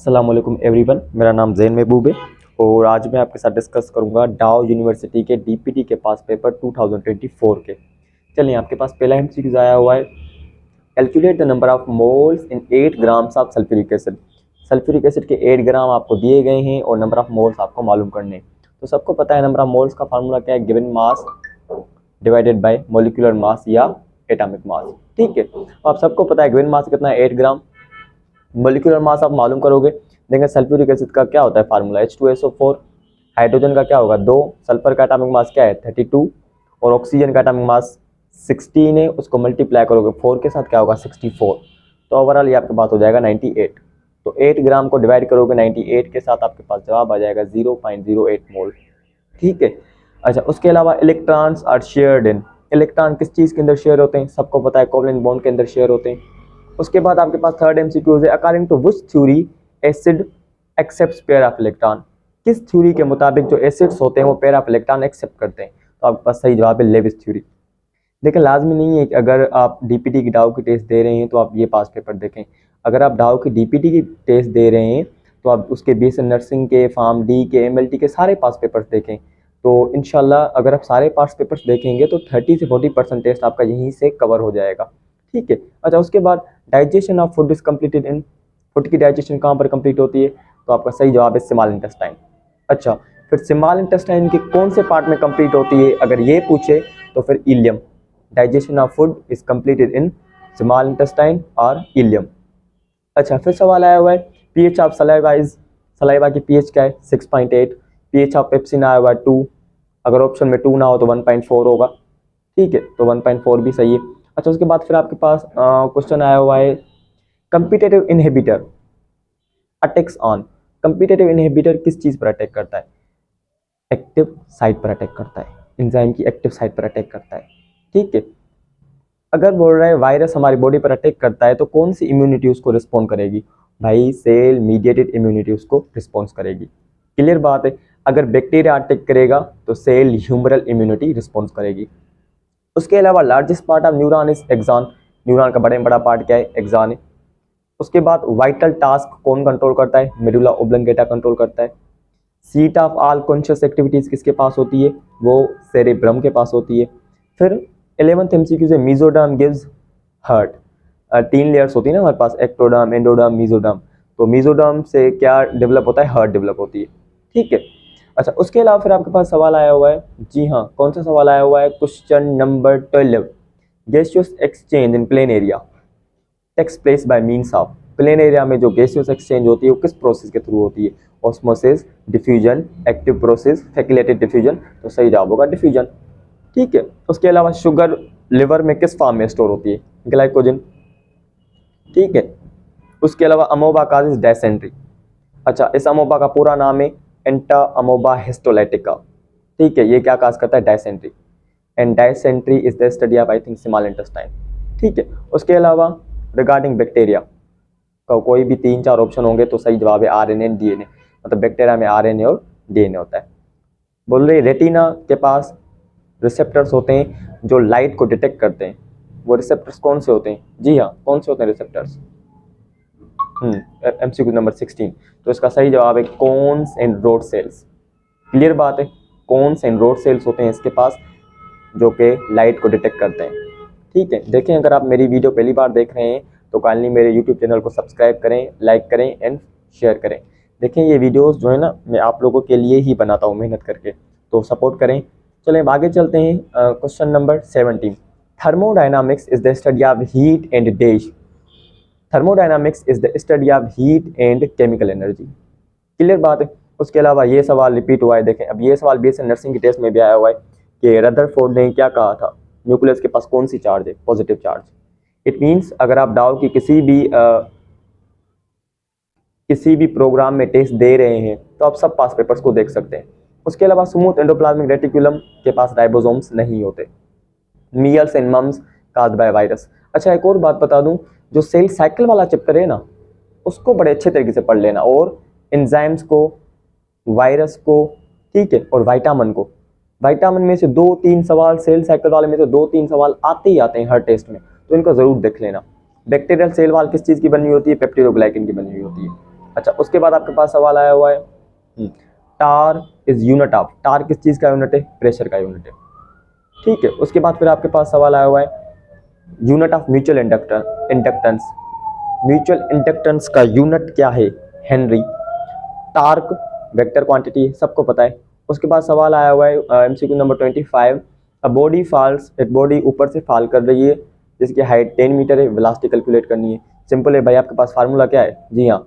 अस्सलाम वालेकुम एवरीवन, मेरा नाम ज़ैन महबूब है और आज मैं आपके साथ डिस्कस करूंगा डाउ यूनिवर्सिटी के डीपीटी के पास पेपर 2024 के। चलिए, आपके पास पहला एमसीक्यू आया हुआ है। Calculate the number of moles in 8 grams of sulphuric acid. Sulphuric acid के 8 ग्राम आपको दिए गए हैं और नंबर ऑफ मोल्स आपको मालूम करने हैं। तो सबको पता है नंबर ऑफ मोल्स का फार्मूला क्या है, given mass divided by molecular mass या एटॉमिक मास। ठीक है, आप सबको पता है गिवन मास कितना है, 8 ग्राम। मोलिकुलर मास आप मालूम करोगे, देखें सल्फ्यूरिक एसिड का क्या होता है फार्मूला, H2SO4। हाइड्रोजन का क्या होगा 2, सल्फर का एटॉमिक मास क्या है 32 और ऑक्सीजन का एटॉमिक मास 16 है, उसको मल्टीप्लाई करोगे 4 के साथ क्या होगा 64। तो ओवरऑल ये आपके पास हो जाएगा 98। तो 8 ग्राम को डिवाइड करोगे 98 के साथ, आपके पास जवाब आ जाएगा 0.08 मोल। ठीक है। अच्छा, उसके अलावा electrons are shared in. Electron किस चीज़ के अंदर शेयर होते हैं, सबको पता है कोवलेंट बॉन्ड के अंदर शेयर होते हैं। उसके बाद आपके पास थर्ड एमसीक्यूज है, according to which theory acid accepts pair of electron. किस थ्योरी के मुताबिक जो एसिड्स होते हैं वो पेयर ऑफ इलेक्ट्रॉन एक्सेप्ट करते हैं। तो आपके पास सही जवाब है लेविस थ्योरी। देखिए, लाजमी नहीं है कि अगर आप डीपीटी की डाउ की टेस्ट दे रहे हैं तो आप ये पास पेपर देखें। अगर आप डाउ की डीपीटी की टेस्ट दे रहे हैं तो आप उसके बीएससी नर्सिंग के, फार्म डी के, एमएलटी के सारे पास पेपर्स देखें। तो इंशाल्लाह अगर आप सारे पास पेपर्स देखेंगे तो 30 से 40% टेस्ट आपका यहीं से कवर हो जाएगा। ठीक है। अच्छा, उसके बाद digestion of food is completed in. Food की डाइजेशन कहाँ पर कंप्लीट होती है, तो आपका सही जवाब है स्मॉल इंटेस्टाइन। अच्छा, फिर स्मॉल इंटेस्टाइन के कौन से पार्ट में कंप्लीट होती है, अगर ये पूछे तो फिर ileum. Digestion of food is completed in small intestine और इलियम। अच्छा, फिर सवाल आया हुआ है pH of saliva is. Saliva की पीएच क्या है 6.8। पीएच ऑफ पेप्सिन आया हुआ है 2। अगर ऑप्शन में 2 ना हो तो 1.4 होगा। ठीक है, तो 1.4 भी सही है। अच्छा, उसके बाद फिर आपके पास क्वेश्चन आया हुआ है competitive inhibitor attacks on. Competitive inhibitor किस चीज़ पर अटैक करता है, एक्टिव साइट पर अटैक करता है, एंजाइम की एक्टिव साइट पर अटैक करता है। ठीक है। अगर बोल रहा है वायरस हमारी बॉडी पर अटैक करता है तो कौन सी इम्यूनिटी उसको रिस्पॉन्ड करेगी, भाई सेल मीडिएटेड इम्यूनिटी उसको रिस्पॉन्स करेगी। क्लियर बात है। अगर बैक्टीरिया अटैक करेगा तो सेल ह्यूमरल इम्यूनिटी रिस्पॉन्स करेगी। उसके अलावा largest part of neuron is axon. Neuron का बड़ा में बड़ा पार्ट क्या है, एक्सॉन है। उसके बाद वाइटल टास्क कौन कंट्रोल करता है, मेडुला ओब्लंगेटा कंट्रोल करता है। Seat of all conscious activities किसके पास होती है, वो सेरेब्रम के पास होती है। फिर 11th एमसीक्यू से मीजोडर्म गिव्स हार्ट। 3 लेयर्स होती है ना हमारे पास, एक्टोडर्म, एंडोडर्म, मीजोडर्म। तो मीजोडर्म से क्या डेवलप होता है, हार्ट डेवलप होती है। ठीक है। अच्छा, उसके अलावा फिर आपके पास सवाल आया हुआ है, जी हाँ, कौन सा सवाल आया हुआ है, question number 12। Gaseous exchange in plain area takes place by means of. Plain area में जो गैसियस एक्सचेंज होती है वो किस प्रोसेस के थ्रू होती है, osmosis, diffusion, active process, facilitated diffusion. तो सही जवाब होगा डिफ्यूजन। ठीक है। उसके अलावा शुगर लिवर में किस फॉर्म में स्टोर होती है, ग्लाइकोजन। ठीक है। उसके अलावा अमोबा काजेस डायसेंट्री। अच्छा, इस अमोबा का पूरा नाम है एंटा अमोबा हिस्टोलाइटिका। ठीक है, ये क्या काज करता है, dysentery. And dysentery is the study of I think small intestine. ठीक है। उसके अलावा रिगार्डिंग बैक्टीरिया का कोई भी 3-4 ऑप्शन होंगे तो सही जवाब है आरएनए एंड डीएनए। मतलब बैक्टीरिया में आरएनए और डीएनए होता है। बोल रहे रेटिना के पास रिसेप्टर्स होते हैं जो लाइट को डिटेक्ट करते हैं। वो रिसेप्टर्स कौन से होते हैं, जी हाँ, कौन से होते हैं रिसेप्टर्स, एमसीक्यू नंबर 16। तो इसका सही जवाब है cones and rod cells. Clear बात है, कोन्स एंड रोड सेल्स होते हैं इसके पास जो कि लाइट को डिटेक्ट करते हैं। ठीक है। देखें, अगर आप मेरी वीडियो पहली बार देख रहे हैं तो काइंडली मेरे यूट्यूब चैनल को सब्सक्राइब करें, लाइक करें एंड शेयर करें। देखें, ये वीडियोस जो है ना मैं आप लोगों के लिए ही बनाता हूँ मेहनत करके, तो सपोर्ट करें। चलें आगे चलते हैं। Question number 17। Thermodynamics is the study of heat and dash. Thermodynamics is the study of heat and chemical energy. Clear बात है। उसके अलावा ये सवाल रिपीट हुआ है। देखें, अब ये सवाल बीएससी नर्सिंग की टेस्ट में भी आया हुआ है कि रदरफोर्ड ने क्या कहा था, न्यूक्लियस के पास कौन सी चार्ज है, पॉजिटिव चार्ज। इट मीन्स अगर आप डाउ की किसी भी प्रोग्राम में टेस्ट दे रहे हैं तो आप सब पास पेपर्स को देख सकते हैं। उसके अलावा स्मूथ एंडोप्लाज्मिक रेटिकुलम के पास राइबोसोम्स नहीं होते। Measles and mumps caused by virus. अच्छा, एक और बात बता दूं, जो सेल साइकिल वाला चैप्टर है ना उसको बड़े अच्छे तरीके से पढ़ लेना, और एंजाइम्स को, वायरस को, ठीक है, और विटामिन को। विटामिन में से 2-3 सवाल, सेल साइकिल वाले में से 2-3 सवाल आते ही आते हैं हर टेस्ट में, तो इनको जरूर देख लेना। बैक्टीरियल सेल वाल किस चीज़ की बनी होती है, पेप्टिडोग्लाइकिन की बनी हुई होती है। अच्छा, उसके बाद आपके पास सवाल आया हुआ है टार इज यूनिट ऑफ, टार किस चीज़ का यूनिट है? प्रेशर का यूनिट है। ठीक है, उसके बाद फिर आपके पास सवाल आया हुआ है unit of mutual inductance, mutual inductance का यूनिट क्या है? हेनरी। टार्क वेक्टर क्वांटिटी है, सबको पता है। उसके बाद सवाल आया हुआ है MCQ number 25, a body false, एक बॉडी ऊपर से फॉल कर रही है जिसकी हाइट 10 मीटर है, वेलोसिटी कैलकुलेट करनी है। सिंपल है भाई, आपके पास फार्मूला क्या है? जी हाँ,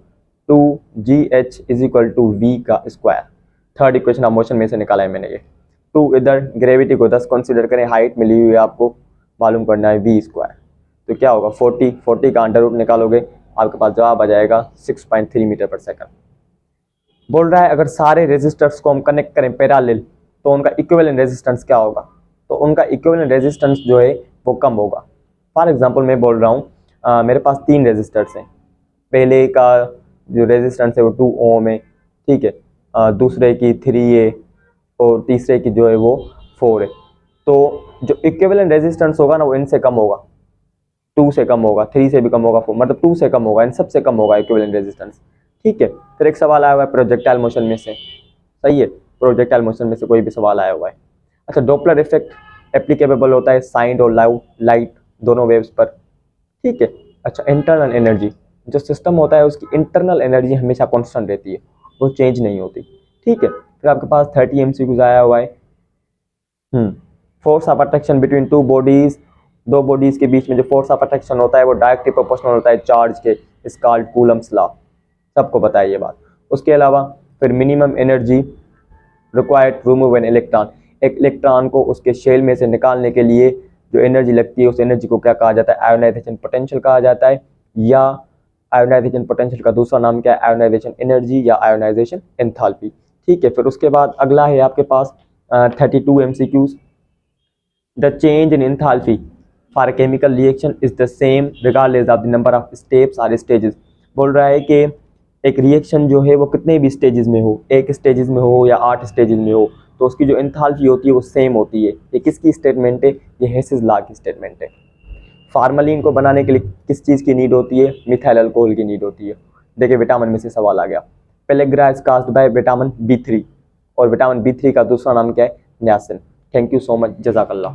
2gh is equal to v का square. Third equation of motion में से निकाला है मैंने ये। टू इधर ग्रेविटी को 10 कंसिडर करें, हाइट मिली हुई है आपको, मालूम करना है v स्क्वायर। तो क्या होगा 40 का अंडर रूट निकालोगे, आपके पास जवाब आ जाएगा 6.3 मीटर पर सेकंड। बोल रहा है अगर सारे रेजिस्टर्स को हम कनेक्ट करें पैरेलल तो उनका इक्विवेलेंट रेजिस्टेंस क्या होगा? तो उनका इक्विवेलेंट रेजिस्टेंस जो है वो कम होगा। फॉर एग्जांपल मैं बोल रहा हूँ मेरे पास 3 रेजिस्टर्स हैं। पहले का जो रेजिस्टेंस है वो 2 ओम है, ठीक है, दूसरे की 3 है और तीसरे की जो है वो 4 है। तो जो इक्विवेलेंट रेजिस्टेंस होगा ना वो इनसे कम होगा, 2 से कम होगा, 3 से भी कम होगा, 4 मतलब 2 से कम होगा, इन सबसे कम होगा इक्विवेलेंट रेजिस्टेंस। ठीक है, फिर एक सवाल आया हुआ है प्रोजेक्टाइल मोशन में से, सही है, प्रोजेक्टाइल मोशन में से कोई भी सवाल आया हुआ है। अच्छा, डॉपलर इफेक्ट एप्लीकेबल होता है साउंड और लाइट दोनों वेव्स पर, ठीक है। अच्छा, इंटरनल एनर्जी, जो सिस्टम होता है उसकी इंटरनल एनर्जी हमेशा कांस्टेंट रहती है, वो चेंज नहीं होती, ठीक है। फिर आपके पास 30 एमसीक्यूज आया हुआ है। Force of attraction between two bodies, दो बॉडीज के बीच में जो फोर्स ऑफ अट्रैक्शन होता है वो डायरेक्टली प्रोपोर्शनल होता है चार्ज के, इज कॉल्ड कूलम्स लॉ, सबको पता है ये बात। उसके अलावा फिर minimum energy required to remove an electron, एक इलेक्ट्रॉन को उसके शेल में से निकालने के लिए जो एनर्जी लगती है उस एनर्जी को क्या कहा जाता है? आयोनाइजेशन पोटेंशियल कहा जाता है, या आयोनाइजेशन पोटेंशियल का दूसरा नाम क्या है? आयोनाइजेशन एनर्जी या आयोनाइजेशन एंथैल्पी, ठीक है। फिर उसके बाद अगला है आपके पास 32 MCQs. The change in enthalpy for chemical reaction is the same regardless of the number of steps और स्टेजेस। बोल रहा है कि एक रिएक्शन जो है वो कितने भी स्टेजेस में हो, 1 स्टेजेस में हो या 8 स्टेजेस में हो, तो उसकी जो एंथैल्पी होती है वो सेम होती है। ये किसकी स्टेटमेंट है? ये हेसिस लॉ की स्टेटमेंट है। फार्मलिन को बनाने के लिए किस चीज़ की नीड होती है? मिथाइल अल्कोहल की नीड होती है। देखिए विटामिन में से सवाल आ गया, pellagra is caused by vitamin B3 और विटामिन B3 का दूसरा नाम क्या है? Niacin. Thank you so much, जज़ाकल्लाह।